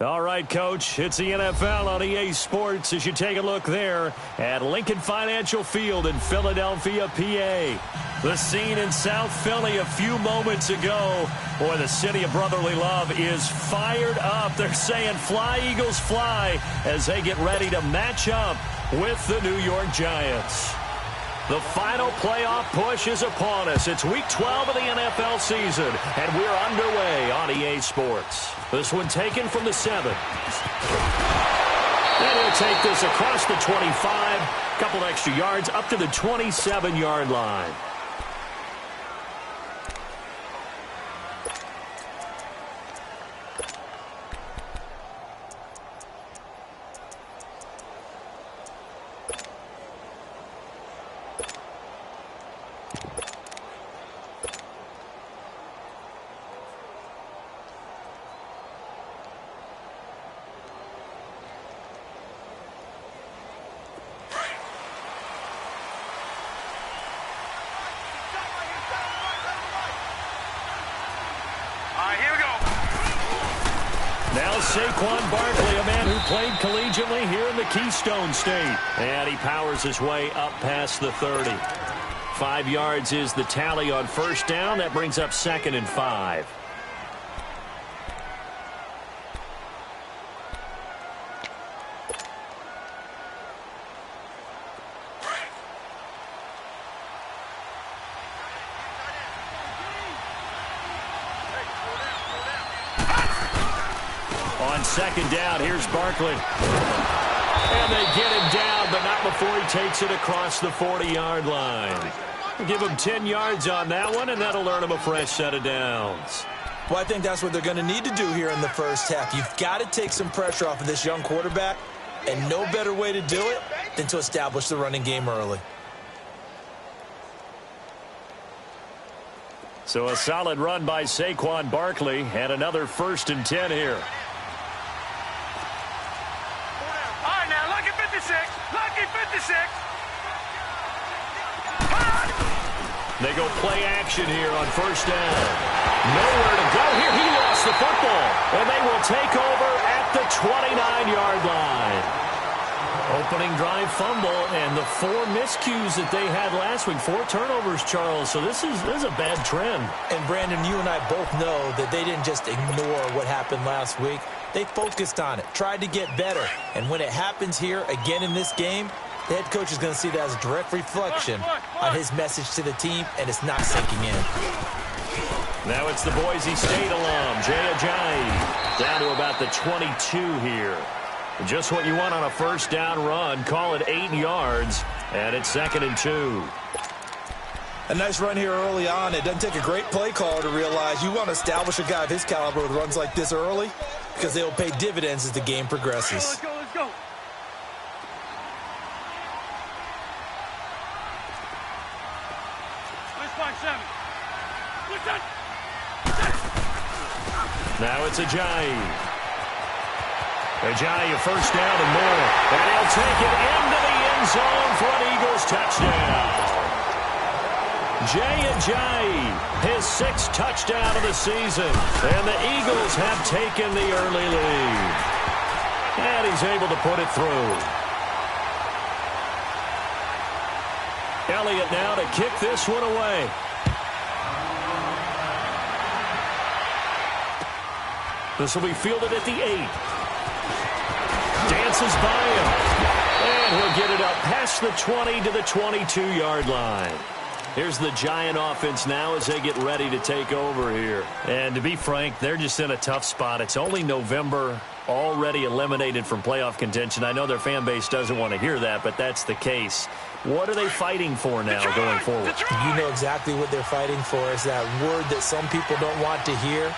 All right, Coach, it's the NFL on EA Sports as you take a look there at Lincoln Financial Field in Philadelphia, PA. The scene in South Philly a few moments ago. Boy, the city of brotherly love is fired up. They're saying, fly, Eagles, fly, as they get ready to match up with the New York Giants. The final playoff push is upon us. It's Week 12 of the NFL season, and we're underway on EA Sports. This one taken from the 7. And he'll take this across the 25, couple extra yards up to the 27-yard line. Saquon Barkley, a man who played collegiately here in the Keystone State. And he powers his way up past the 30. 5 yards is the tally on first down. That brings up 2nd and 5. On 2nd down, here's Barkley. And they get him down, but not before he takes it across the 40-yard line. Give him 10 yards on that one, and that'll earn him a fresh set of downs. Well, I think that's what they're going to need to do here in the first half. You've got to take some pressure off of this young quarterback, and no better way to do it than to establish the running game early. So a solid run by Saquon Barkley, and another 1st and 10 here. Lucky 56. They go play action here on first down. Nowhere to go here. He lost the football. And they will take over at the 29-yard line. Opening drive fumble, and the 4 miscues that they had last week. 4 turnovers, Charles. So this is a bad trend. And, Brandon, you and I both know that they didn't just ignore what happened last week. They focused on it, tried to get better. And when it happens here again in this game, the head coach is going to see that as a direct reflection on his message to the team, and it's not sinking in. Now it's the Boise State alum, Jay Ajayi, down to about the 22 here. Just what you want on a first down run. Call it 8 yards, and it's 2nd and 2. A nice run here early on. It doesn't take a great play caller to realize you want to establish a guy of his caliber with runs like this early, because they will pay dividends as the game progresses. Let's go, let's go. Now it's Ajayi. Ajayi, a first down and more. And he'll take it into the end zone for an Eagles touchdown. Jay Ajayi, his 6th touchdown of the season. And the Eagles have taken the early lead. And he's able to put it through. Elliott now to kick this one away. This will be fielded at the 8. Dances by him. And he'll get it up past the 20 to the 22-yard line. Here's the Giant offense now as they get ready to take over here. And to be frank, they're just in a tough spot. It's only November, already eliminated from playoff contention. I know their fan base doesn't want to hear that, but that's the case. What are they fighting for now going forward? You know exactly what they're fighting for. Is that word that some people don't want to hear,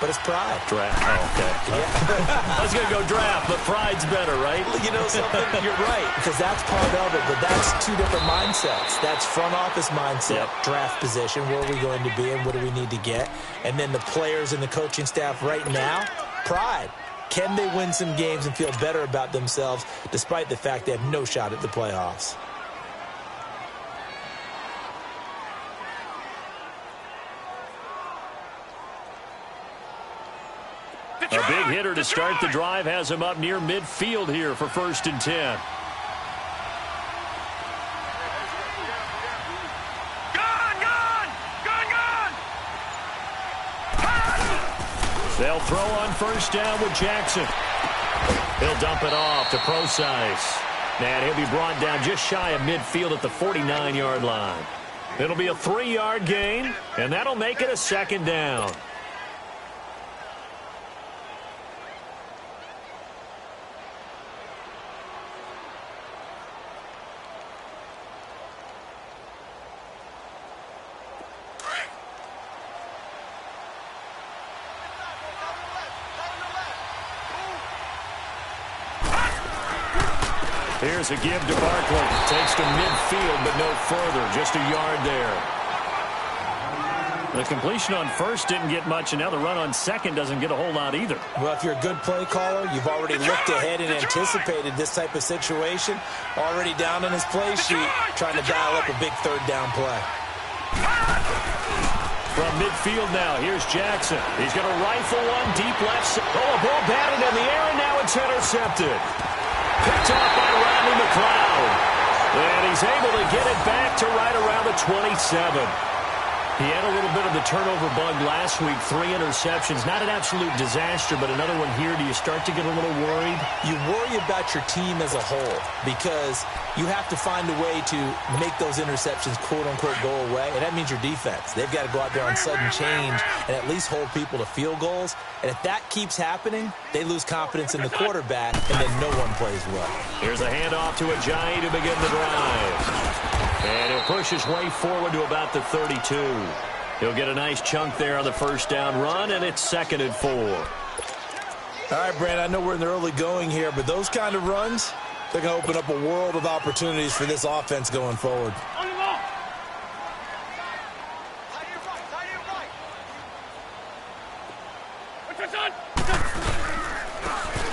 but it's pride. Draft. Oh, okay. Yeah. I was going to go draft, but pride's better, right? You know something? You're right, because that's part of it, but that's 2 different mindsets. That's front office mindset, draft position, where are we going to be and what do we need to get? And then the players and the coaching staff right now, pride. Can they win some games and feel better about themselves despite the fact they have no shot at the playoffs? A big hitter to start the drive has him up near midfield here for 1st and 10. They'll throw on 1st down with Jackson. He'll dump it off to Procise. And he'll be brought down just shy of midfield at the 49-yard line. It'll be a 3-yard gain, and that'll make it a 2nd down. Here's a give to Barkley. Takes to midfield, but no further. Just a yard there. The completion on 1st didn't get much, and now the run on 2nd doesn't get a whole lot either. Well, if you're a good play caller, you've already looked ahead and anticipated this type of situation. Already down in his play sheet, trying to dial up a big 3rd down play. From midfield now, here's Jackson. He's going to rifle one deep left. Oh, a ball batted in the air, and now it's intercepted. Picked off by Rodney McLeod. And he's able to get it back to right around the 27. He had a little bit of the turnover bug last week, 3 interceptions. Not an absolute disaster, but another one here. Do you start to get a little worried? You worry about your team as a whole because you have to find a way to make those interceptions, quote-unquote, go away, and that means your defense. They've got to go out there on sudden change and at least hold people to field goals. And if that keeps happening, they lose confidence in the quarterback, and then no one plays well. Here's a handoff to Ajayi to begin the drive. And he'll push his way forward to about the 32. He'll get a nice chunk there on the 1st down run, and it's 2nd and 4. All right, Brand, I know we're in the early going here, but those kind of runs, they're going to open up a world of opportunities for this offense going forward.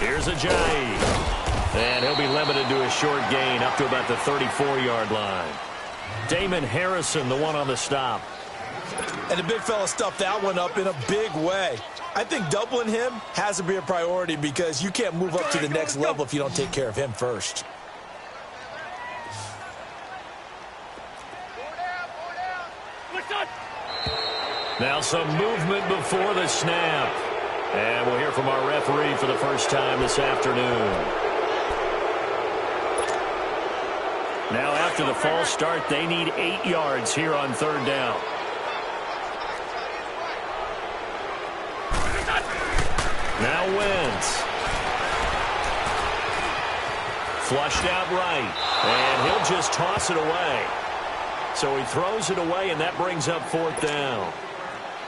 Here's Ajayi. And he'll be limited to a short gain up to about the 34-yard line. Damon Harrison, the one on the stop. And the big fella stuffed that one up in a big way. I think doubling him has to be a priority because you can't move up to the next level if you don't take care of him first. Now some movement before the snap. And we'll hear from our referee for the first time this afternoon. Now after the false start, they need 8 yards here on 3rd down. Now Wentz. Flushed out right. And he'll just toss it away. So he throws it away, and that brings up 4th down.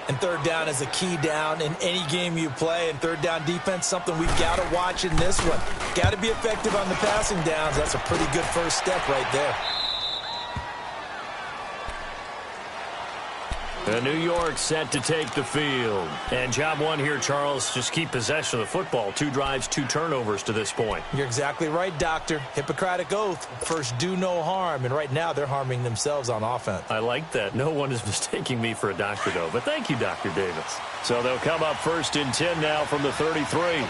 And 3rd down is a key down in any game you play. And 3rd down defense, something we've got to watch in this one. Got to be effective on the passing downs. That's a pretty good first step right there. And New York set to take the field. And job one here, Charles, just keep possession of the football. 2 drives, 2 turnovers to this point. You're exactly right, Doctor. Hippocratic oath. First, do no harm. And right now, they're harming themselves on offense. I like that. No one is mistaking me for a doctor, though. But thank you, Dr. Davis. So they'll come up 1st and 10 now from the 33.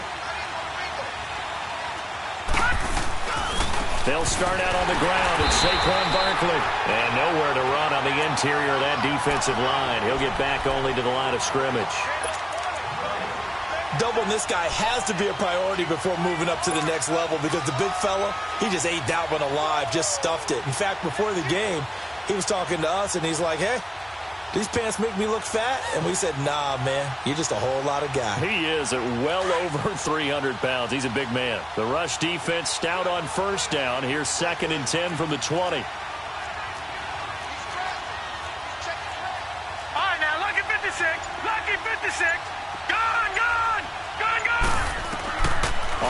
They'll start out on the ground. It's Saquon Barkley. And nowhere to run on the interior of that defensive line. He'll get back only to the line of scrimmage. Doubling this guy has to be a priority before moving up to the next level because the big fella, he just ate that one alive, just stuffed it. In fact, before the game, he was talking to us, and he's like, hey, these pants make me look fat? And we said, nah, man, you're just a whole lot of guy. He is at well over 300 pounds. He's a big man. The rush defense stout on 1st down. Here's 2nd and 10 from the 20. All right, now, lucky 56. Lucky 56. Gone, gone. Gone, gone.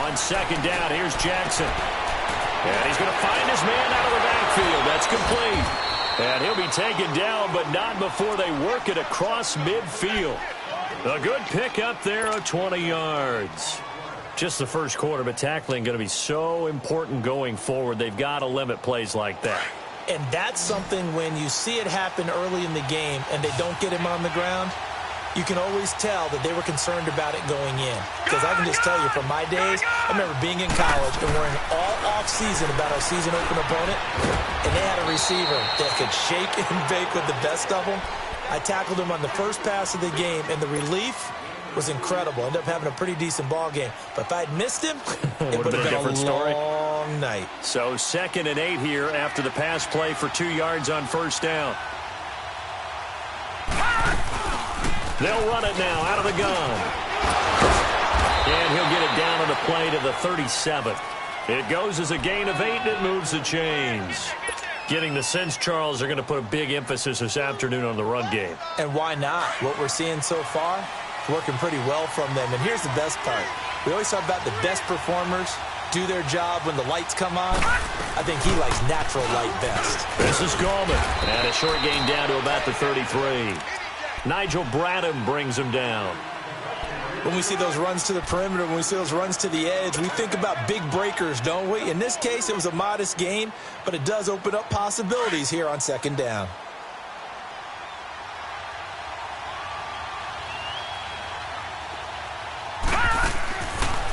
On 2nd down, here's Jackson. And he's going to find his man out of the backfield. That's complete. And he'll be taken down, but not before they work it across midfield. A good pick up there of 20 yards. Just the first quarter, but tackling going to be so important going forward. They've got to limit plays like that. And that's something when you see it happen early in the game and they don't get him on the ground, you can always tell that they were concerned about it going in. Because I can just tell you from my days, I remember being in college and worrying all off-season about our season-open opponent, and they had a receiver that could shake and bake with the best of them. I tackled him on the first pass of the game, and the relief was incredible. Ended up having a pretty decent ball game. But if I'd missed him, it would have been a long night. So 2nd and 8 here after the pass play for 2 yards on first down. They'll run it now out of the gun. And he'll get it down on the play to the 37. It goes as a gain of 8, and it moves the chains. Getting the sense, Charles, they're going to put a big emphasis this afternoon on the run game. And why not? What we're seeing so far, working pretty well from them. And here's the best part. We always talk about the best performers do their job when the lights come on. I think he likes natural light best. This is Gallman. And a short gain down to about the 33. Nigel Bradham brings him down. When we see those runs to the perimeter, when we see those runs to the edge, we think about big breakers, don't we? In this case, it was a modest gain, but it does open up possibilities here on 2nd down.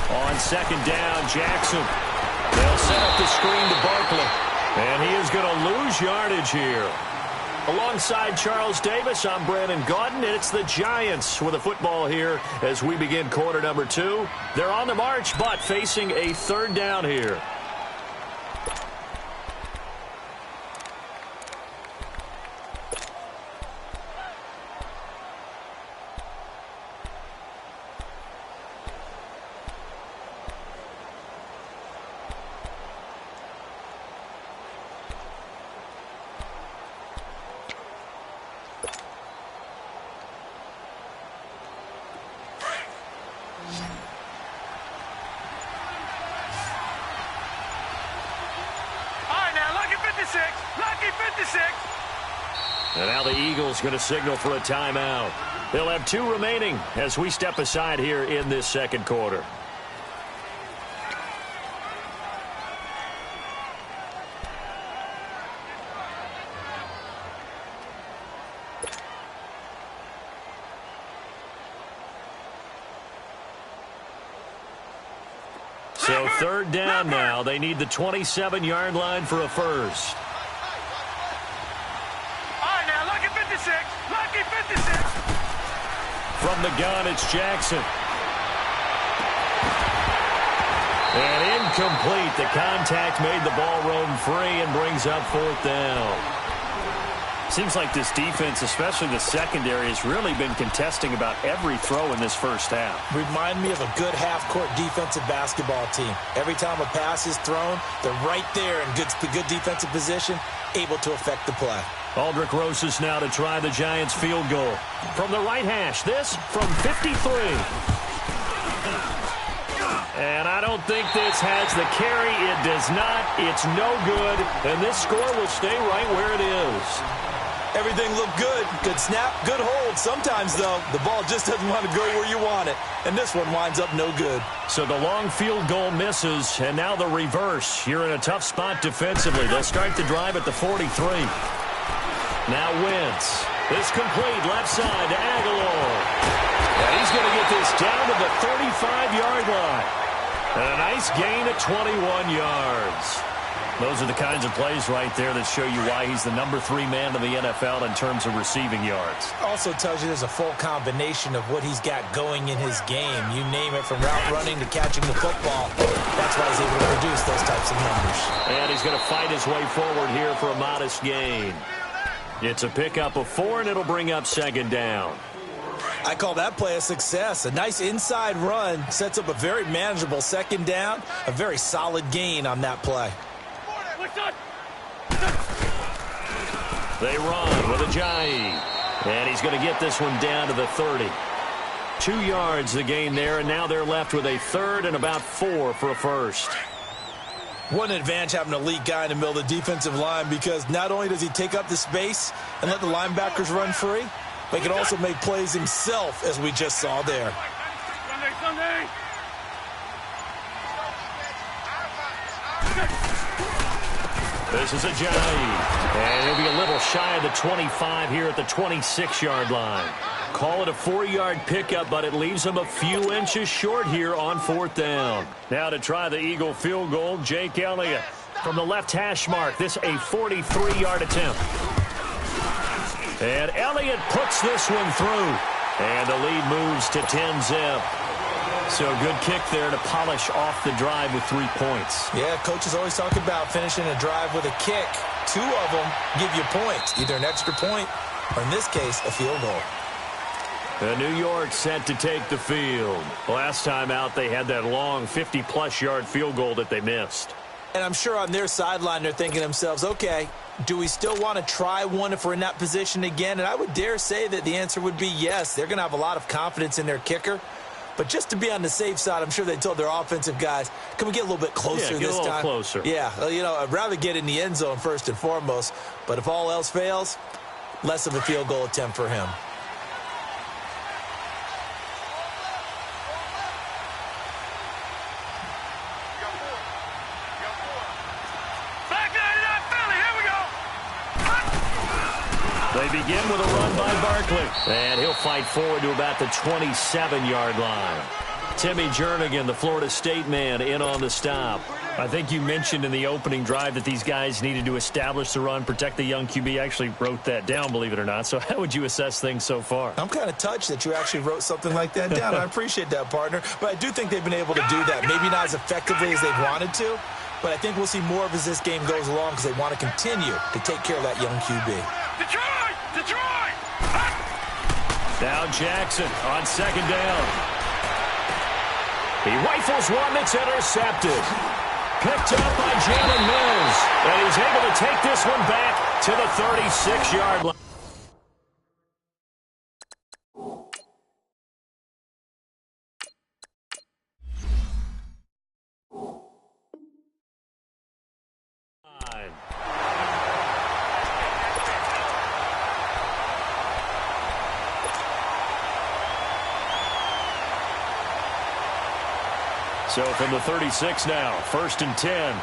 On 2nd down, Jackson. They'll set up the screen to Barkley. And he is going to lose yardage here. Alongside Charles Davis, I'm Brandon Gaudin, and it's the Giants with a football here as we begin quarter number 2. They're on the march, but facing a 3rd down here. And now the Eagles going to signal for a timeout. They'll have 2 remaining as we step aside here in this 2nd quarter. So 3rd down now. They need the 27-yard line for a first. Lucky 56. From the gun, it's Jackson. And incomplete. The contact made the ball roam free and brings up 4th down. Seems like this defense, especially the secondary, has really been contesting about every throw in this first half. Remind me of a good half-court defensive basketball team. Every time a pass is thrown, they're right there in good defensive position, able to affect the play. Aldrich Rosas now to try the Giants field goal. From the right hash, this from 53. And I don't think this has the carry. It does not. It's no good. And this score will stay right where it is. Everything looked good. Good snap, good hold. Sometimes, though, the ball just doesn't want to go where you want it. And this one winds up no good. So the long field goal misses, and now the reverse. You're in a tough spot defensively. They'll start the drive at the 43. Now Wentz. This complete left side to Aguilar. And he's going to get this down to the 35-yard line. And a nice gain of 21 yards. Those are the kinds of plays right there that show you why he's the number 3 man in the NFL in terms of receiving yards. Also tells you there's a full combination of what he's got going in his game. You name it, from route running to catching the football. That's why he's able to produce those types of numbers. And he's going to fight his way forward here for a modest gain. It's a pickup of 4, and it'll bring up 2nd down. I call that play a success. A nice inside run sets up a very manageable 2nd down. A very solid gain on that play. They run with Ajayi. And he's going to get this one down to the 30. 2 yards the gain there, and now they're left with a 3rd and about 4 for a first. What an advantage having a elite guy in the middle of the defensive line, because not only does he take up the space and let the linebackers run free, but he can also make plays himself, as we just saw there. Sunday. This is Ajayi. And he'll be a little shy of the 25 here at the 26-yard line. Call it a 4-yard pickup, but it leaves them a few inches short here on 4th down. Now to try the Eagle field goal, Jake Elliott. From the left hash mark, this a 43-yard attempt. And Elliott puts this one through. And the lead moves to 10-zip. So good kick there to polish off the drive with 3 points. Yeah, coaches always talk about finishing a drive with a kick. 2 of them give you points, either an extra point or, in this case, a field goal. New York set to take the field. Last time out, they had that long 50-plus yard field goal that they missed. And I'm sure on their sideline they're thinking to themselves, okay, do we still want to try one if we're in that position again? And I would dare say that the answer would be yes. They're going to have a lot of confidence in their kicker. But just to be on the safe side, I'm sure they told their offensive guys, can we get a little bit closer this time? Yeah, get a little closer. Yeah, you know, I'd rather get in the end zone first and foremost. But if all else fails, less of a field goal attempt for him. They begin with a run by Barkley. And he'll fight forward to about the 27-yard line. Timmy Jernigan, the Florida State man, in on the stop. I think you mentioned in the opening drive that these guys needed to establish the run, protect the young QB. I actually wrote that down, believe it or not. So how would you assess things so far? I'm kind of touched that you actually wrote something like that down. I appreciate that, partner. But I do think they've been able to do that. Maybe not as effectively as they've wanted to, but I think we'll see more of as this game goes along because they want to continue to take care of that young QB. Detroit! Now Jackson on 2nd down. He rifles one that's intercepted. Picked up by Jalen Mills. And he's able to take this one back to the 36-yard line. So from the 36 now, 1st and 10.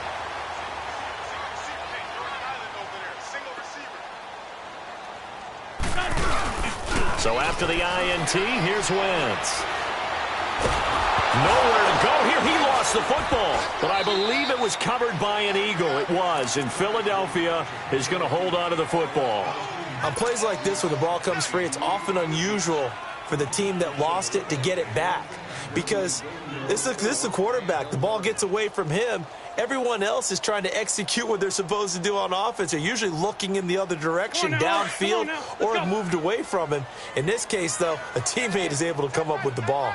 So after the INT, here's Wentz. Nowhere to go here. He lost the football. But I believe it was covered by an Eagle. It was. And Philadelphia is going to hold on to the football. On plays like this where the ball comes free, it's often unusual for the team that lost it to get it back. Because this is a quarterback. The ball gets away from him. Everyone else is trying to execute what they're supposed to do on offense. They're usually looking in the other direction, downfield, or have moved away from him. In this case, though, a teammate is able to come up with the ball.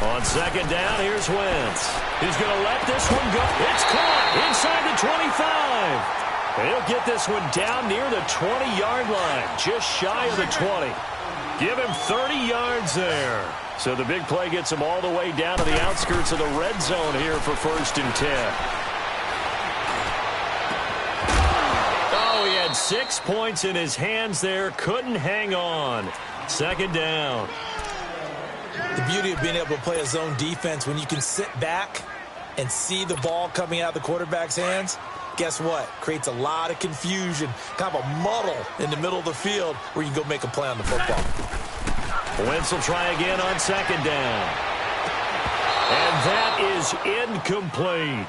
On 2nd down, here's Wentz. He's going to let this one go. It's caught inside the 25. He'll get this one down near the 20-yard line, just shy of the 20. Give him 30 yards there. So the big play gets him all the way down to the outskirts of the red zone here for 1st and 10. Oh, he had 6 points in his hands there. Couldn't hang on. 2nd down. The beauty of being able to play a zone defense when you can sit back and see the ball coming out of the quarterback's hands, guess what? Creates a lot of confusion, kind of a muddle in the middle of the field where you can go make a play on the football. Wentz will try again on 2nd down. And that is incomplete.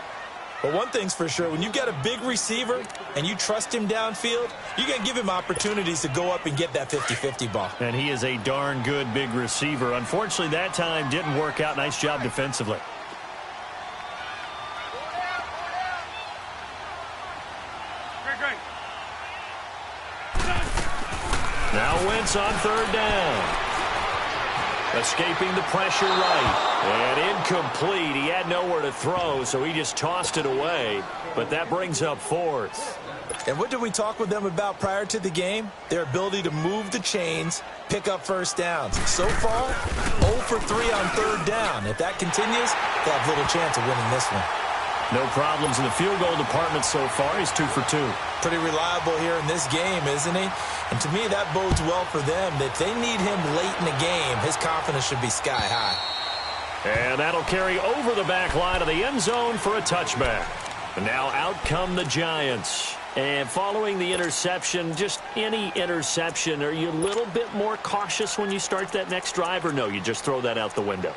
But one thing's for sure, when you got a big receiver and you trust him downfield, you're going to give him opportunities to go up and get that 50-50 ball. And he is a darn good big receiver. Unfortunately, that time didn't work out. Nice job defensively. Great. Now Wentz on 3rd down. Escaping the pressure right. And incomplete. He had nowhere to throw, so he just tossed it away. But that brings up 4th. And what did we talk with them about prior to the game? Their ability to move the chains, pick up 1st downs. So far, 0 for 3 on 3rd down. If that continues, they have little chance of winning this one. No problems in the field goal department so far. He's 2 for 2. Pretty reliable here in this game, isn't he? And to me, that bodes well for them. That they need him late in the game, his confidence should be sky high. And that'll carry over the back line of the end zone for a touchback. And now out come the Giants. And following the interception, just any interception, are you a little bit more cautious when you start that next drive, or no, you just throw that out the window?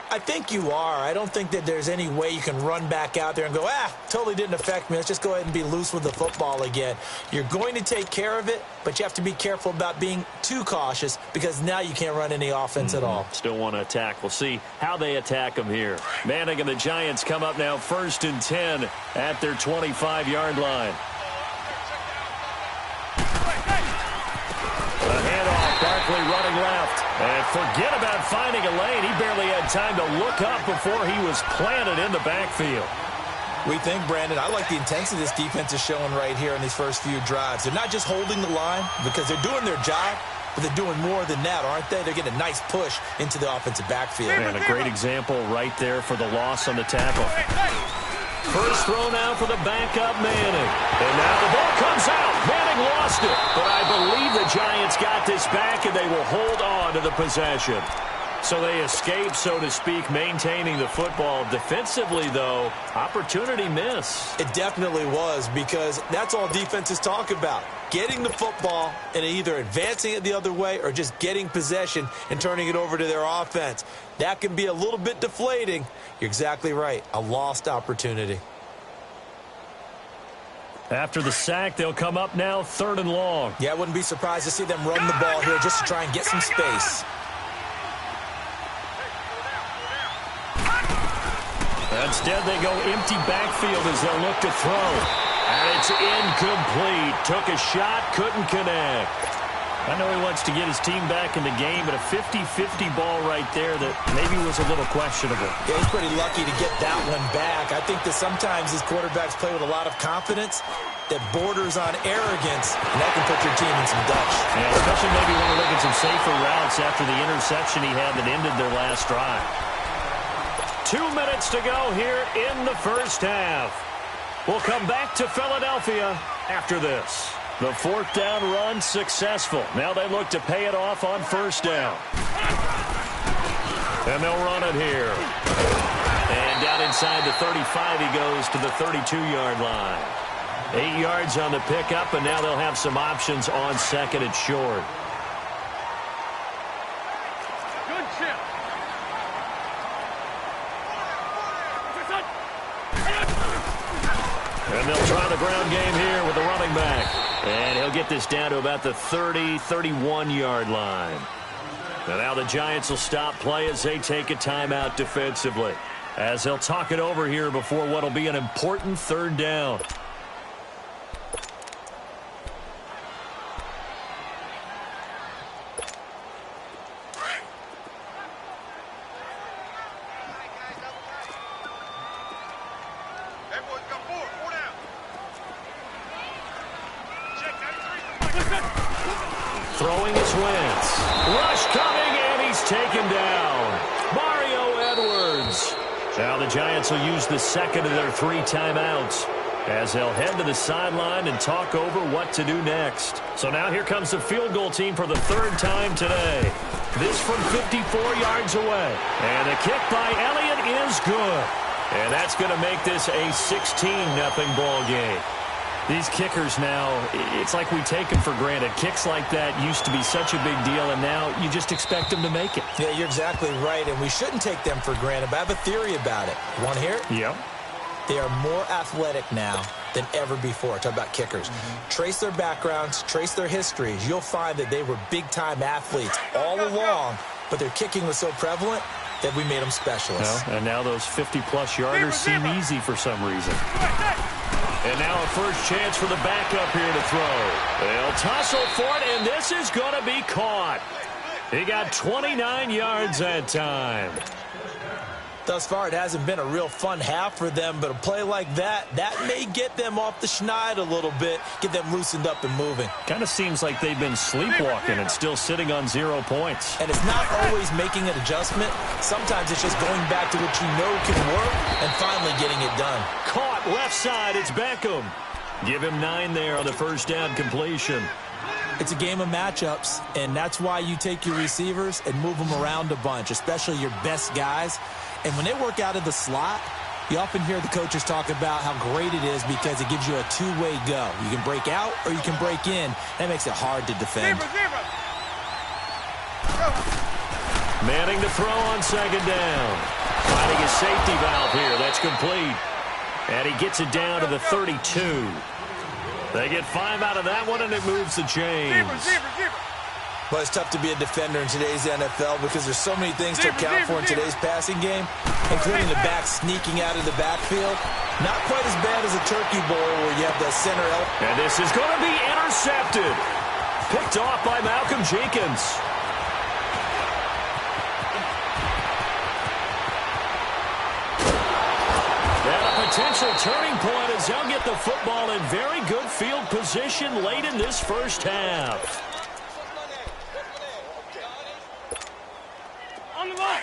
I think you are. I don't think that there's any way you can run back out there and go, totally didn't affect me. Let's just go ahead and be loose with the football again. You're going to take care of it, but you have to be careful about being too cautious because now you can't run any offense at all. Still want to attack. We'll see how they attack them here. Manning and the Giants come up now 1st and 10 at their 25-yard line. A handoff, Barkley running left. And forget about finding a lane. He barely had time to look up before he was planted in the backfield. We think, Brandon, I like the intensity this defense is showing right here in these first few drives. They're not just holding the line because they're doing their job, but they're doing more than that, aren't they? They're getting a nice push into the offensive backfield. And a great example right there for the loss on the tackle. First throw now for the backup Manning. And now the ball comes out. Manning lost it. But I believe the Giants got this back, and they will hold on to the possession. So they escape, so to speak, maintaining the football. Defensively, though, opportunity miss. It definitely was, because that's all defenses talk about. Getting the football and either advancing it the other way or just getting possession and turning it over to their offense. That can be a little bit deflating. You're exactly right. A lost opportunity. After the sack, they'll come up now 3rd and long. Yeah, I wouldn't be surprised to see them run the ball here just to try and get some space. Instead, they go empty backfield as they'll look to throw. And it's incomplete. Took a shot, couldn't connect. I know he wants to get his team back in the game, but a 50-50 ball right there that maybe was a little questionable. Yeah, he's pretty lucky to get that one back. I think that sometimes his quarterbacks play with a lot of confidence that borders on arrogance, and that can put your team in some dutch. Yeah, especially maybe when we're looking at some safer routes after the interception he had that ended their last drive. 2 minutes to go here in the first half. We'll come back to Philadelphia after this. The 4th down run successful. Now they look to pay it off on 1st down. And they'll run it here. And down inside the 35 he goes to the 32-yard line. 8 yards on the pickup, and now they'll have some options on 2nd and short. Good chip. And they'll try the ground game here with the running back. And he'll get this down to about the 31-yard line. And now the Giants will stop play as they take a timeout defensively, as they'll talk it over here before what will be an important 3rd down. Throwing his Wentz. Rush coming, and he's taken down. Mario Edwards. Now the Giants will use the 2nd of their 3 timeouts as they'll head to the sideline and talk over what to do next. So now here comes the field goal team for the 3rd time today. This from 54 yards away. And the kick by Elliott is good. And that's going to make this a 16-0 ball game. These kickers now, it's like we take them for granted. Kicks like that used to be such a big deal, and now you just expect them to make it. Yeah, you're exactly right, and we shouldn't take them for granted, but I have a theory about it. You want to hear it? Yep. They are more athletic now than ever before. Talk about kickers. Trace their backgrounds, trace their histories. You'll find that they were big-time athletes all along, but their kicking was so prevalent that we made them specialists. And now those 50-plus yarders seem easy for some reason. And now a first chance for the backup here to throw. They'll tussle for it, and this is going to be caught. He got 29 yards that time. Thus far, it hasn't been a real fun half for them, but a play like that may get them off the schneid a little bit, get them loosened up and moving. Kind of seems like they've been sleepwalking and still sitting on 0 points. And it's not always making an adjustment. Sometimes it's just going back to what you know can work and finally getting it done. Caught left side, it's Beckham. Give him 9 there on the first down completion. It's a game of matchups, and that's why you take your receivers and move them around a bunch, especially your best guys. And when they work out of the slot, You often hear the coaches talk about how great it is because it gives you a two-way go. You can break out or you can break in. That makes it hard to defend. Manning to throw on second down. Finding his safety valve here. That's complete. And he gets it down to the 32. They get 5 out of that one, and it moves the chains. Well, it's tough to be a defender in today's NFL because there's so many things to account for in today's passing game, including the back sneaking out of the backfield. Not quite as bad as a turkey bowl where you have the center. And this is going to be intercepted. Picked off by Malcolm Jenkins. And a potential turning point as they'll get the football in very good field position late in this first half. On the line.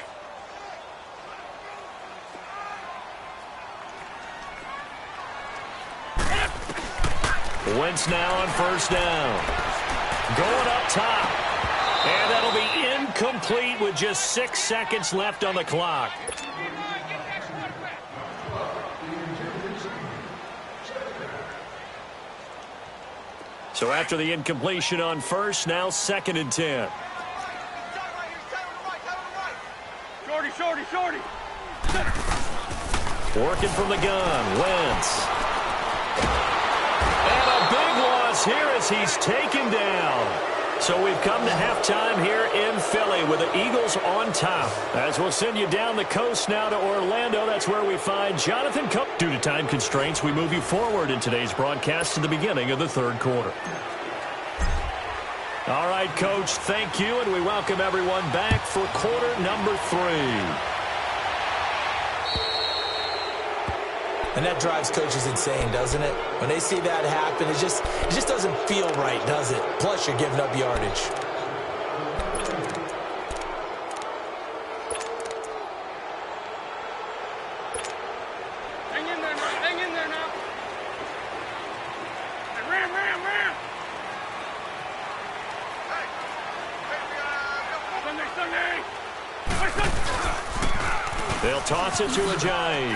Wentz now on first down. Going up top. And that'll be incomplete with just 6 seconds left on the clock. So after the incompletion on first, now 2nd and 10. Shorty. Working from the gun, Wentz. And a big loss here as he's taken down. So we've come to halftime here in Philly with the Eagles on top. As we'll send you down the coast now to Orlando, that's where we find Jonathan Cook. Due to time constraints, we move you forward in today's broadcast to the beginning of the third quarter. All right, Coach, thank you, and we welcome everyone back for quarter number 3. And that drives coaches insane, doesn't it? When they see that happen, it just doesn't feel right, does it? Plus, you're giving up yardage. Hang in there now. And ram. Sunday. They'll toss it to Ajayi.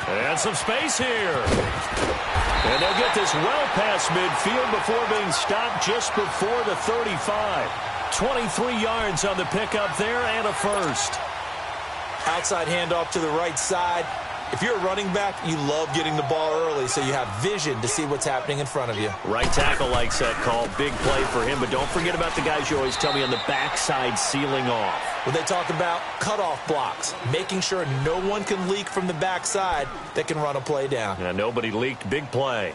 And some space here. And they'll get this well past midfield before being stopped just before the 35. 23 yards on the pickup there and a first. Outside handoff to the right side. If you're a running back, you love getting the ball early so you have vision to see what's happening in front of you. Right tackle likes that call. Big play for him. But don't forget about the guys you always tell me on the backside sealing off. When they talk about cutoff blocks, making sure no one can leak from the backside that can run a play down. Yeah, nobody leaked. Big play.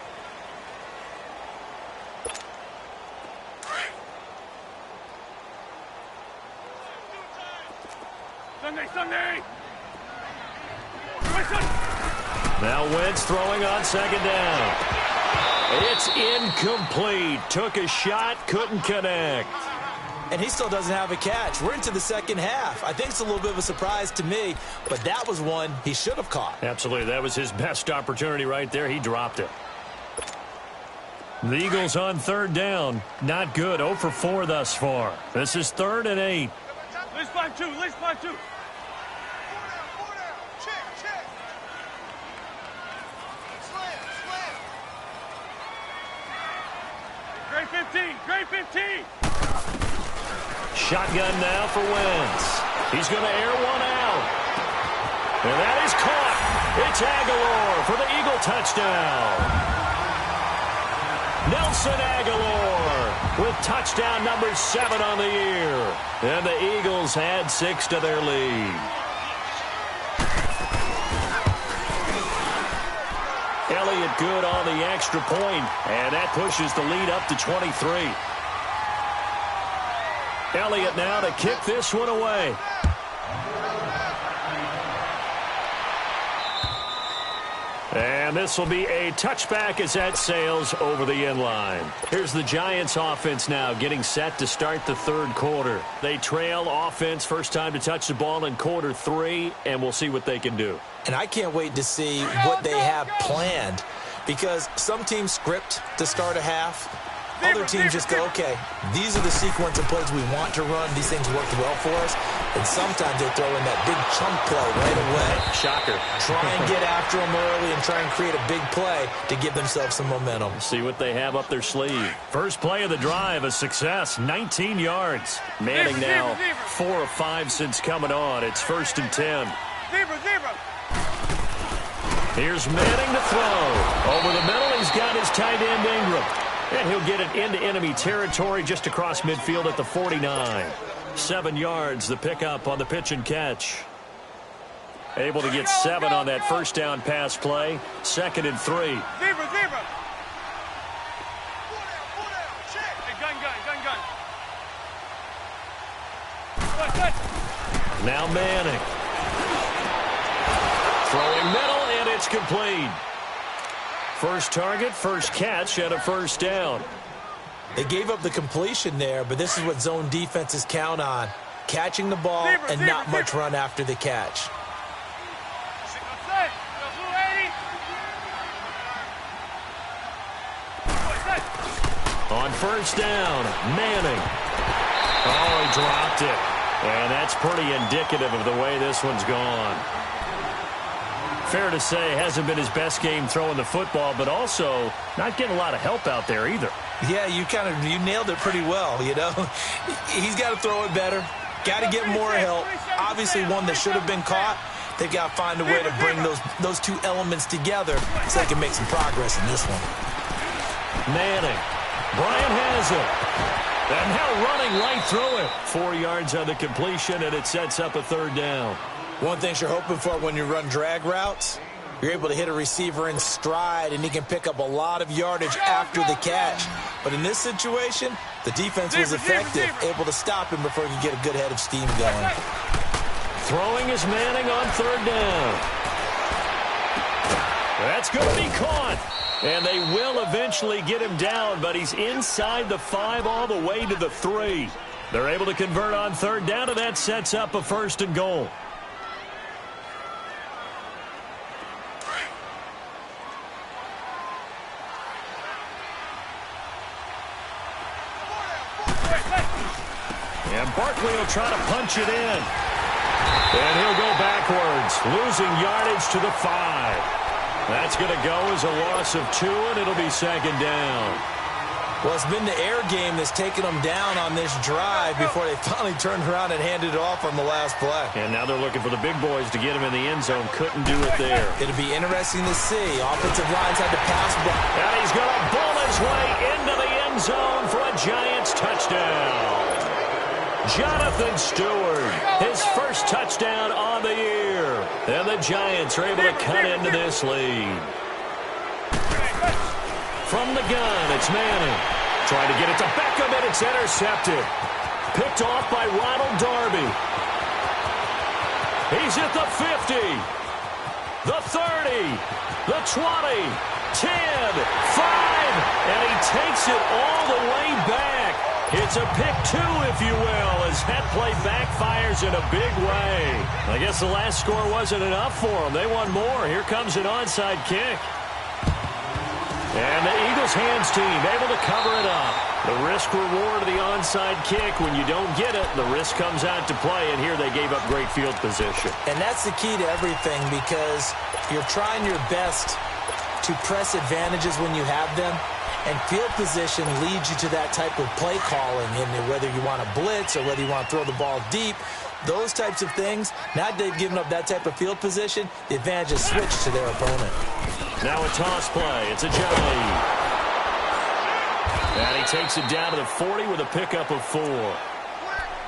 Sunday. Now Wentz throwing on second down. It's incomplete. Took a shot, couldn't connect. And he still doesn't have a catch. We're into the second half. I think it's a little bit of a surprise to me, but that was one he should have caught. Absolutely. That was his best opportunity right there. He dropped it. The Eagles on third down. Not good. 0 for 4 thus far. This is 3rd and 8. Let's find two. Great 15. Shotgun now for Wentz. He's going to air one out. And that is caught. It's Aguilar for the Eagle touchdown. Nelson Aguilar with touchdown number 7 on the year. And the Eagles add 6 to their lead. Elliott good on the extra point, and that pushes the lead up to 23. Elliott now to kick this one away. And this will be a touchback as that sails over the end line. Here's the Giants offense now getting set to start the third quarter. They trail offense first time to touch the ball in quarter 3, and we'll see what they can do. And I can't wait to see what they have planned, because some teams script to start a half. other teams just go, okay, these are the sequence of plays we want to run. These things worked well for us. And sometimes they throw in that big chunk play right away. Shocker. Try and get after them early and try and create a big play to give themselves some momentum. See what they have up their sleeve. First play of the drive, a success, 19 yards. Manning now 4 of 5 since coming on. It's 1st and 10. Here's Manning to throw. Over the middle, he's got his tight end Ingram. And he'll get it into enemy territory just across midfield at the 49. 7 yards, the pickup on the pitch and catch. Able to get 7 on that first down pass play. 2nd and 3. Now Manning. Throwing middle, and it's complete. First target, first catch, and a first down. They gave up the completion there, but this is what zone defenses count on. Catching the ball and not much run after the catch. On first down, Manning. Oh, he dropped it. And that's pretty indicative of the way this one's gone. Fair to say, hasn't been his best game throwing the football, but also not getting a lot of help out there either. Yeah, you nailed it pretty well, you know. He's got to throw it better. Got to get more help. Obviously one that should have been caught. They've got to find a way to bring those two elements together so they can make some progress in this one. Manning. Bryant has it. And now running right through it. 4 yards on the completion, and it sets up a third down. One thing you're hoping for when you run drag routes, you're able to hit a receiver in stride, and he can pick up a lot of yardage after the catch. But in this situation, the defense was effective, able to stop him before he could get a good head of steam going. Throwing is Manning on third down. That's going to be caught. And they will eventually get him down, but he's inside the 5 all the way to the 3. They're able to convert on third down, and that sets up a 1st and goal. And Barkley will try to punch it in. And he'll go backwards, losing yardage to the 5. That's going to go as a loss of 2, and it'll be 2nd down. Well, it's been the air game that's taken them down on this drive before they finally turned around and handed it off on the last play. And now they're looking for the big boys to get him in the end zone. Couldn't do it there. It'll be interesting to see. Offensive lines had to pass block. And he's going to bull his way into the end zone for a Giants touchdown. Jonathan Stewart, his first touchdown on the year. And the Giants are able to cut into this lead. From the gun, it's Manning. Trying to get it to Beckham, and it's intercepted. Picked off by Ronald Darby. He's at the 50, the 30, the 20, 10, 5, and he takes it all the way back. It's a pick 2, if you will, as that play backfires in a big way. I guess the last score wasn't enough for them. They won more. Here comes an onside kick. And the Eagles hands team able to cover it up. The risk-reward of the onside kick, when you don't get it, the risk comes out to play, and here they gave up great field position. And that's the key to everything, because you're trying your best to press advantages when you have them. And field position leads you to that type of play calling, and whether you want to blitz or whether you want to throw the ball deep, those types of things. Now they've given up that type of field position, the advantage is switched to their opponent. Now a toss play. It's a jelly. And he takes it down to the 40 with a pickup of 4.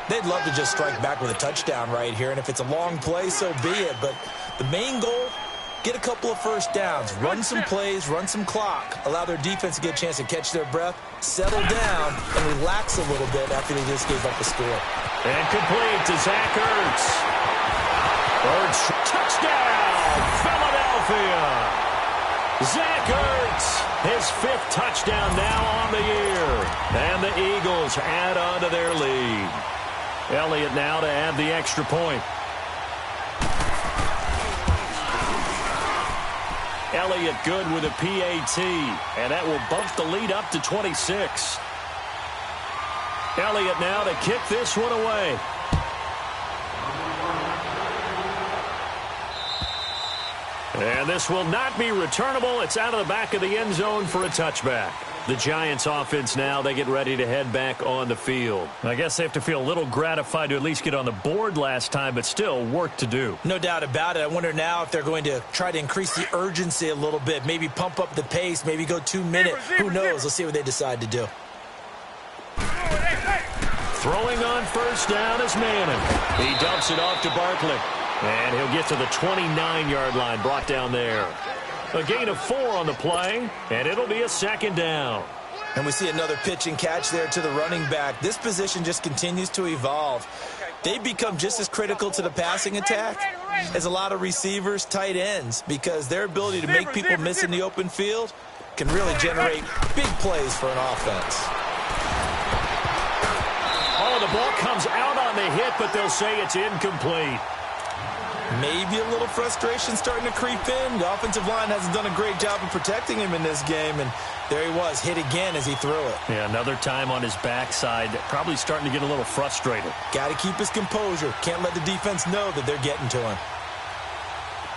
They'd love to just strike back with a touchdown right here, and if it's a long play, so be it. But the main goal, get a couple of first downs, run some plays, run some clock, allow their defense to get a chance to catch their breath, settle down, and relax a little bit after they just gave up a score. And complete to Zach Ertz. Ertz, touchdown, Philadelphia. Zach Ertz, his 5th touchdown now on the year. And the Eagles add on to their lead. Elliott now to add the extra point. Elliott good with a PAT, and that will bump the lead up to 26. Elliott now to kick this one away. And this will not be returnable. It's out of the back of the end zone for a touchback. The Giants offense now, they get ready to head back on the field. I guess they have to feel a little gratified to at least get on the board last time, but still work to do. No doubt about it. I wonder now if they're going to try to increase the urgency a little bit, maybe pump up the pace, maybe go 2 minutes. Who knows? Let's see what they decide to do. Throwing on first down is Manning. He dumps it off to Barkley. And he'll get to the 29-yard line, brought down there. A gain of 4 on the play, and it'll be a second down. And we see another pitch and catch there to the running back. This position just continues to evolve. They become just as critical to the passing attack as a lot of receivers, tight ends, because their ability to make people miss in the open field can really generate big plays for an offense. Oh, the ball comes out on the hit, but they'll say it's incomplete. Maybe a little frustration starting to creep in. The offensive line hasn't done a great job of protecting him in this game, and there he was, hit again as he threw it. Yeah, another time on his backside, probably starting to get a little frustrated. Got to keep his composure. Can't let the defense know that they're getting to him.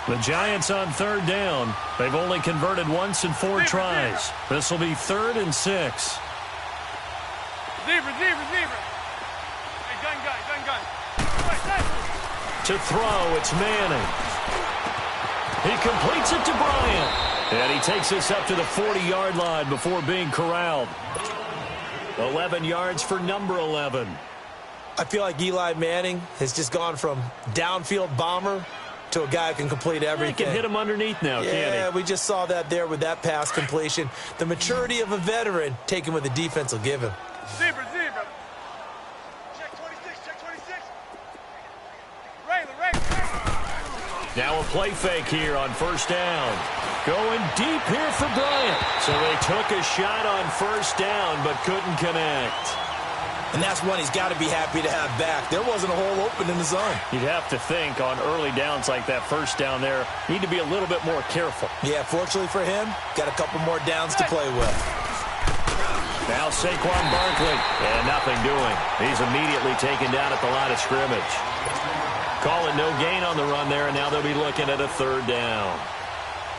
The Giants on third down. They've only converted once in 4 tries. This will be 3rd and 6. Receiver. Hey, gun. To throw, it's Manning. He completes it to Bryant. And he takes this up to the 40-yard line before being corralled. 11 yards for number 11. I feel like Eli Manning has just gone from downfield bomber to a guy who can complete everything. He can hit him underneath now, can't he? Yeah, we just saw that there with that pass completion. The maturity of a veteran taken what the defense will give him. Zebra. Check 26. Now a play fake here on first down. Going deep here for Bryant. So they took a shot on first down but couldn't connect. And that's one he's got to be happy to have back. There wasn't a hole open in the zone. You'd have to think on early downs like that first down there, need to be a little bit more careful. Yeah, fortunately for him, got a couple more downs to play with. Now Saquon Barkley, and nothing doing. He's immediately taken down at the line of scrimmage. Calling no gain on the run there, and now they'll be looking at a 3rd down.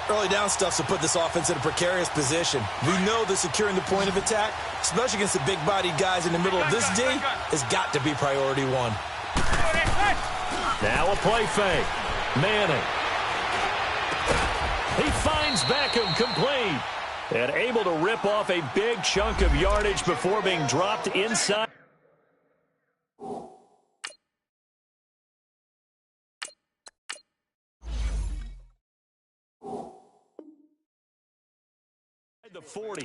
Early down stuff to put this offense in a precarious position. We know that securing the point of attack, especially against the big-bodied guys in the middle of this D, has got to be priority 1. Now a play fake. Manning. He finds Beckham complete. And able to rip off a big chunk of yardage before being dropped inside. The 40.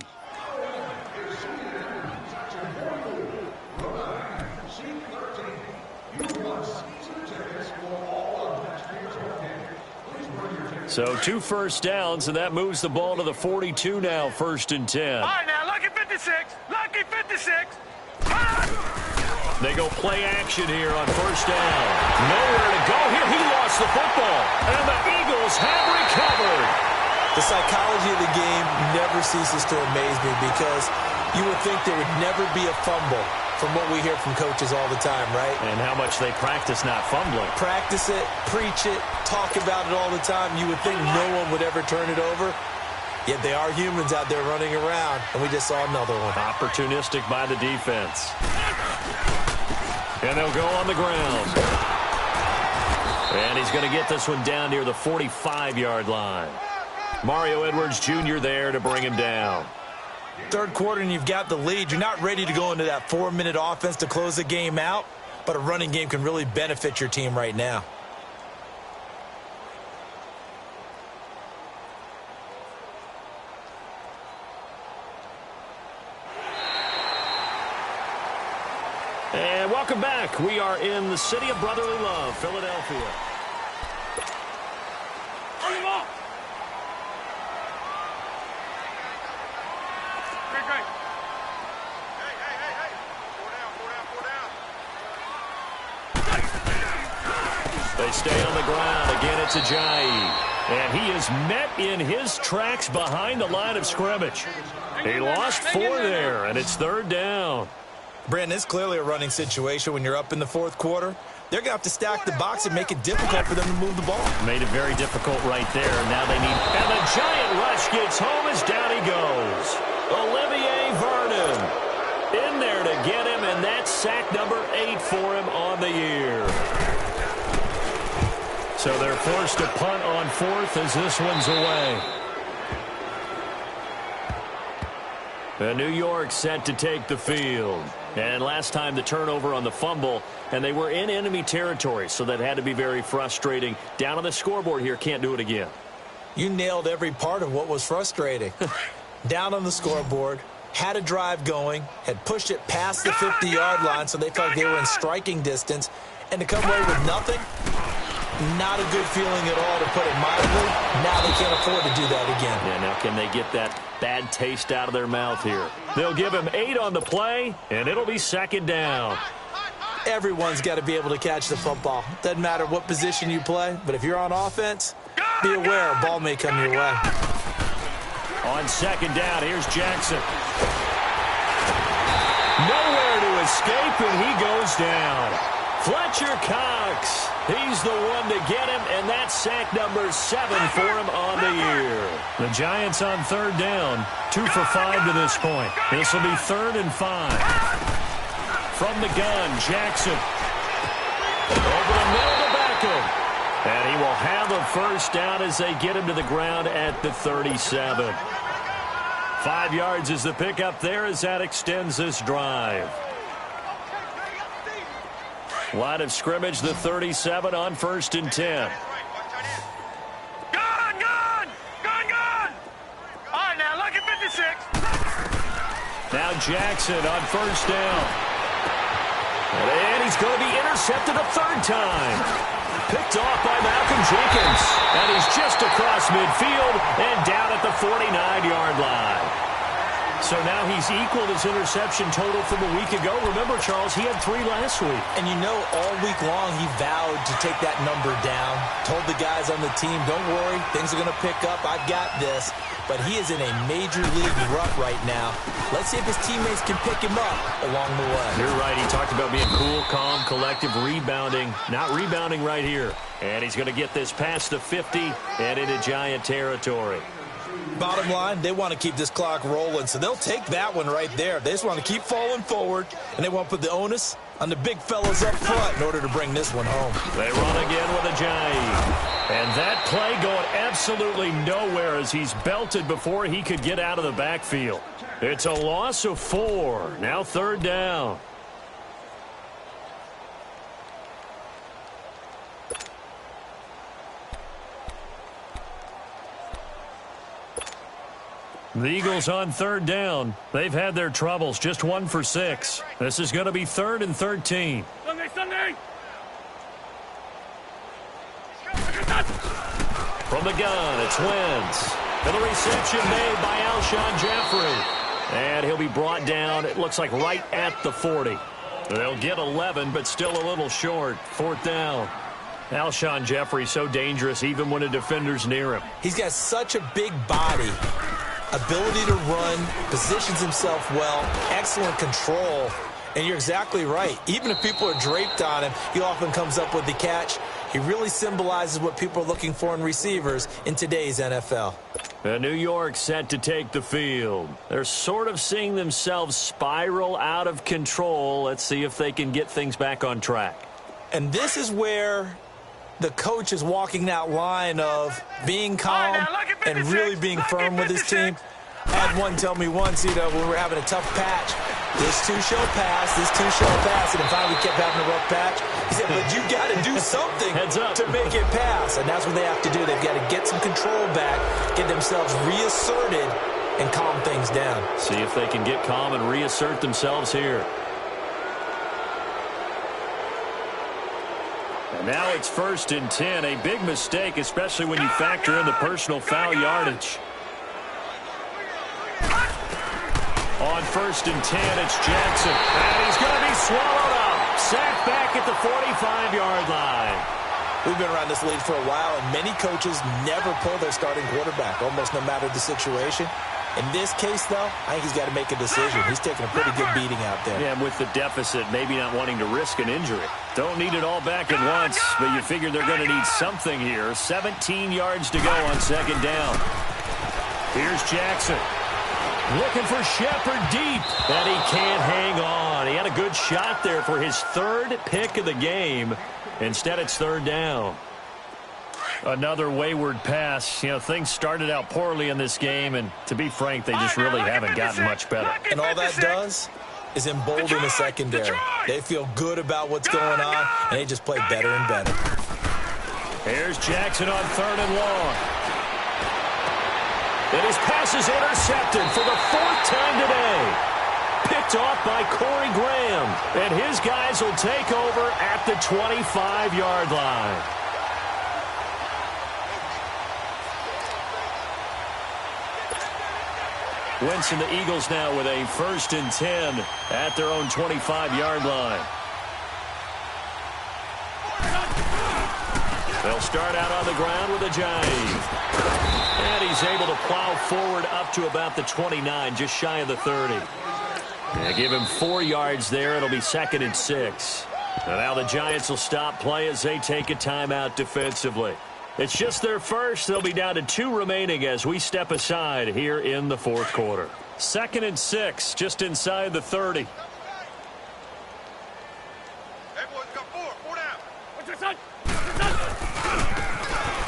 So 2 first downs, and that moves the ball to the 42 now, 1st and 10. All right, now, lucky 56. They go play action here on first down. Nowhere to go here. He lost the football, and the Eagles have recovered. The psychology of the game never ceases to amaze me because you would think there would never be a fumble from what we hear from coaches all the time, right? And how much they practice not fumbling. Practice it, preach it, talk about it all the time. You would think no one would ever turn it over. Yet they are humans out there running around, and we just saw another one. Opportunistic by the defense. And they'll go on the ground. And he's going to get this one down near the 45-yard line. Mario Edwards Jr. there to bring him down. 3rd quarter and you've got the lead. You're not ready to go into that 4-minute offense to close the game out, but a running game can really benefit your team right now. And welcome back. We are in the city of brotherly love, Philadelphia. Great. Four down. They stay on the ground. Again, it's Ajayi. And he is met in his tracks behind the line of scrimmage. He lost 4 there, and it's 3rd down. Brandon, it's clearly a running situation when you're up in the fourth quarter. They're going to have to stack the box and make it difficult for them to move the ball. Made it very difficult right there. Now they need... And the giant rush gets home as down he goes. Olivier Vernon in there to get him, and that's sack number 8 for him on the year. So they're forced to punt on fourth as this one's away. And New York set to take the field. And last time the turnover on the fumble, and they were in enemy territory, so that had to be very frustrating. Down on the scoreboard here, can't do it again. You nailed every part of what was frustrating. Down on the scoreboard, had a drive going, had pushed it past the 50-yard line, so they felt they were in striking distance, and to come away with nothing, not a good feeling at all, to put it mildly. Now they can't afford to do that again. Yeah, now can they get that bad taste out of their mouth here? They'll give him 8 on the play, and it'll be second down. Everyone's got to be able to catch the football. Doesn't matter what position you play, but if you're on offense, be aware a ball may come your way. On second down, here's Jackson. Nowhere to escape, and he goes down. Fletcher Cox, he's the one to get him, and that's sack number 7 for him on the year. The Giants on third down, 2 for 5 to this point. This will be 3rd and 5. From the gun, Jackson. Over the middle to Beckham. And he will have a first down as they get him to the ground at the 37. 5 yards is the pickup there as that extends this drive. Line of scrimmage, the 37 on 1st and 10. Gone! All right, now, look at 56. Now Jackson on 1st down. And he's going to be intercepted a 3rd time. Picked off by Malcolm Jenkins. And he's just across midfield and down at the 49-yard line. So now he's equaled his interception total from a week ago. Remember, Charles, he had 3 last week. And you know, all week long he vowed to take that number down. Told the guys on the team, don't worry, things are going to pick up. I've got this. But he is in a major league rut right now. Let's see if his teammates can pick him up along the way. You're right. He talked about being cool, calm, collective, rebounding. Not rebounding right here. And he's going to get this past the 50 and into Giant territory. Bottom line, they want to keep this clock rolling, so they'll take that one right there. They just want to keep falling forward, and they want to put the onus on the big fellas up front in order to bring this one home. They run again with Ajayi. And that play going absolutely nowhere as he's belted before he could get out of the backfield. It's a loss of 4. Now 3rd down. The Eagles on 3rd down. They've had their troubles, just 1 for 6. This is going to be 3rd and 13. Sunday! From the gun, it's Wentz. And the reception made by Alshon Jeffrey. And he'll be brought down, it looks like right at the 40. They'll get 11, but still a little short. 4th down. Alshon Jeffrey so dangerous even when a defender's near him. He's got such a big body. Ability to run, positions himself well, excellent control, and you're exactly right. Even if people are draped on him, he often comes up with the catch. He really symbolizes what people are looking for in receivers in today's NFL. And New York set to take the field. They're sort of seeing themselves spiral out of control. Let's see if they can get things back on track. And this is where the coach is walking that line of being calm and really being firm with his team. I had one tell me once, when we were having a tough patch, this too shall pass, and then finally we kept having a rough patch. He said, but you got to do something to make it pass, and that's what they have to do. They've got to get some control back, get themselves reasserted, and calm things down. See if they can get calm and reassert themselves here. And now it's 1st and 10. A big mistake, especially when you factor in the personal foul yardage. On 1st and 10, it's Jackson. And he's going to be swallowed up. Sacked back at the 45-yard line. We've been around this league for a while, and many coaches never pull their starting quarterback, almost no matter the situation. In this case, though, I think he's got to make a decision. He's taking a pretty good beating out there. Yeah, and with the deficit, maybe not wanting to risk an injury. Don't need it all back at once, but you figure they're going to need something here. 17 yards to go on second down. Here's Jackson. Looking for Shepard deep, and he can't hang on. He had a good shot there for his third pick of the game. Instead, it's third down. Another wayward pass. You know, things started out poorly in this game, and to be frank, they just really haven't gotten much better. And all that does is embolden the secondary. They feel good about what's going on, and they just play better and better. Here's Jackson on third and long. And his pass is intercepted for the fourth time today. Picked off by Corey Graham. And his guys will take over at the 25-yard line. Wentz and the Eagles now with a 1st and 10 at their own 25-yard line. They'll start out on the ground with a jive. And he's able to plow forward up to about the 29, just shy of the 30. They give him 4 yards there. It'll be 2nd and 6. And now the Giants will stop play as they take a timeout defensively. It's just their first. They'll be down to 2 remaining as we step aside here in the 4th quarter. 2nd and 6, just inside the 30. Hey, boys, got 4 down. What's your son?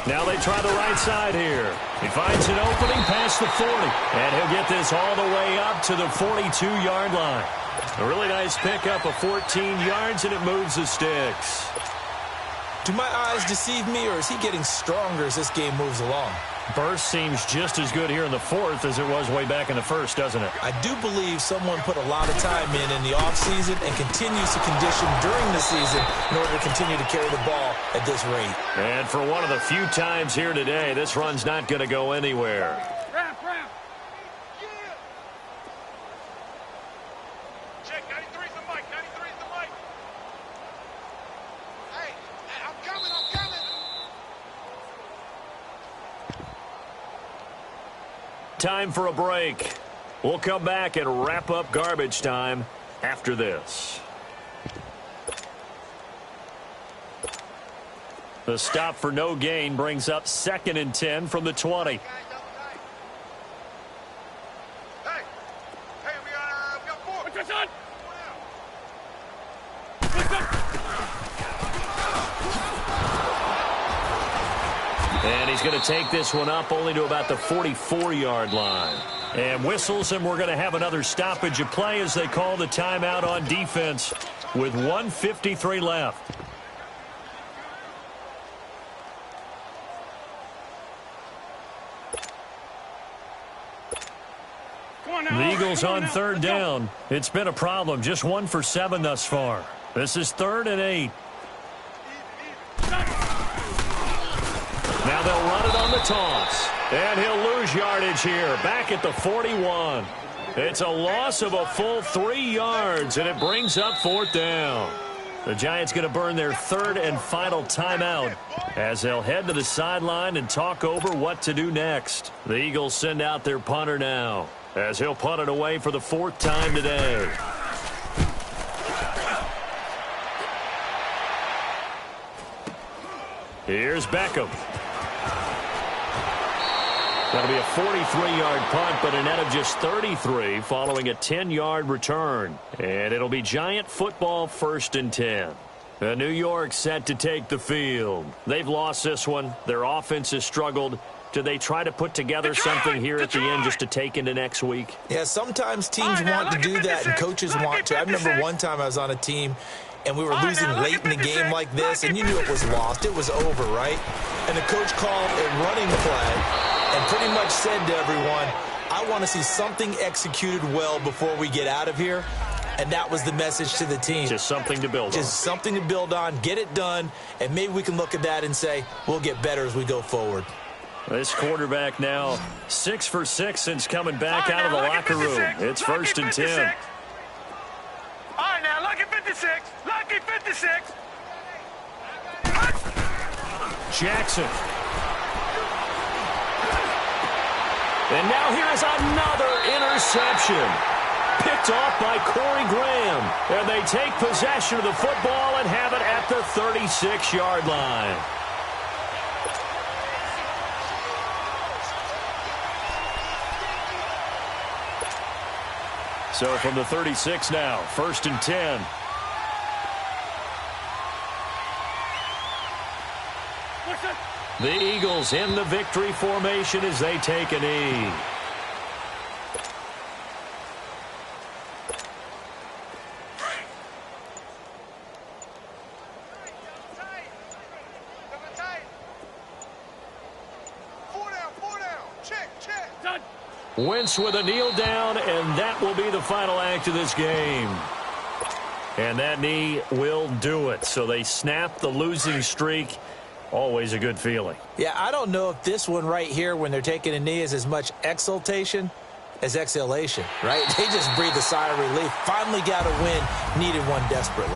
Now they try the right side here. He finds an opening past the 40. And he'll get this all the way up to the 42-yard line. A really nice pickup of 14 yards, and it moves the sticks. Do my eyes deceive me, or is he getting stronger as this game moves along? Burst seems just as good here in the 4th as it was way back in the 1st, doesn't it? I do believe someone put a lot of time in the offseason and continues to condition during the season in order to continue to carry the ball at this rate. And for one of the few times here today, this run's not going to go anywhere. Ramp. Check, 93's the mic, 93's the mic. Hey, I'm coming. Time for a break. We'll come back and wrap up garbage time after this. The stop for no gain brings up 2nd and 10 from the 20. Hey, we got 4. What's your son? And he's going to take this one up only to about the 44-yard line. And whistles, and we're going to have another stoppage of play as they call the timeout on defense with 1:53 left. The Eagles on third down. It's been a problem. Just 1 for 7 thus far. This is 3rd and 8. Now they'll run it on the toss. And he'll lose yardage here. Back at the 41. It's a loss of a full 3 yards, and it brings up 4th down. The Giants going to burn their 3rd and final timeout as they'll head to the sideline and talk over what to do next. The Eagles send out their punter now as he'll punt it away for the 4th time today. Here's Beckham. That'll be a 43-yard punt, but a net of just 33 following a 10-yard return. And it'll be Giant football 1st and 10. New York set to take the field. They've lost this one. Their offense has struggled. Do they try to put together something here at the end just to take into next week? Yeah, sometimes teams want to do that and coaches want to. I remember one time I was on a team and we were losing late in the game like this, and you knew it was lost. It was over, right? And the coach called a running play and pretty much said to everyone, I want to see something executed well before we get out of here. And that was the message to the team. Just something to build on. Just something to build on, get it done, and maybe we can look at that and say, we'll get better as we go forward. This quarterback now 6 for 6 since coming back out of the locker room. It's 1st and 10. All right, now, lucky 56. Lucky 56. Jackson. And now here is another interception. Picked off by Corey Graham. And they take possession of the football and have it at the 36-yard line. So from the 36 now, 1st and 10. The Eagles in the victory formation as they take a knee. Wentz with a kneel down, and that will be the final act of this game. And that knee will do it. So they snap the losing streak. Always a good feeling. Yeah, I don't know if this one right here when they're taking a knee is as much exultation as exhalation, right? They just breathe a sigh of relief. Finally got a win. Needed one desperately.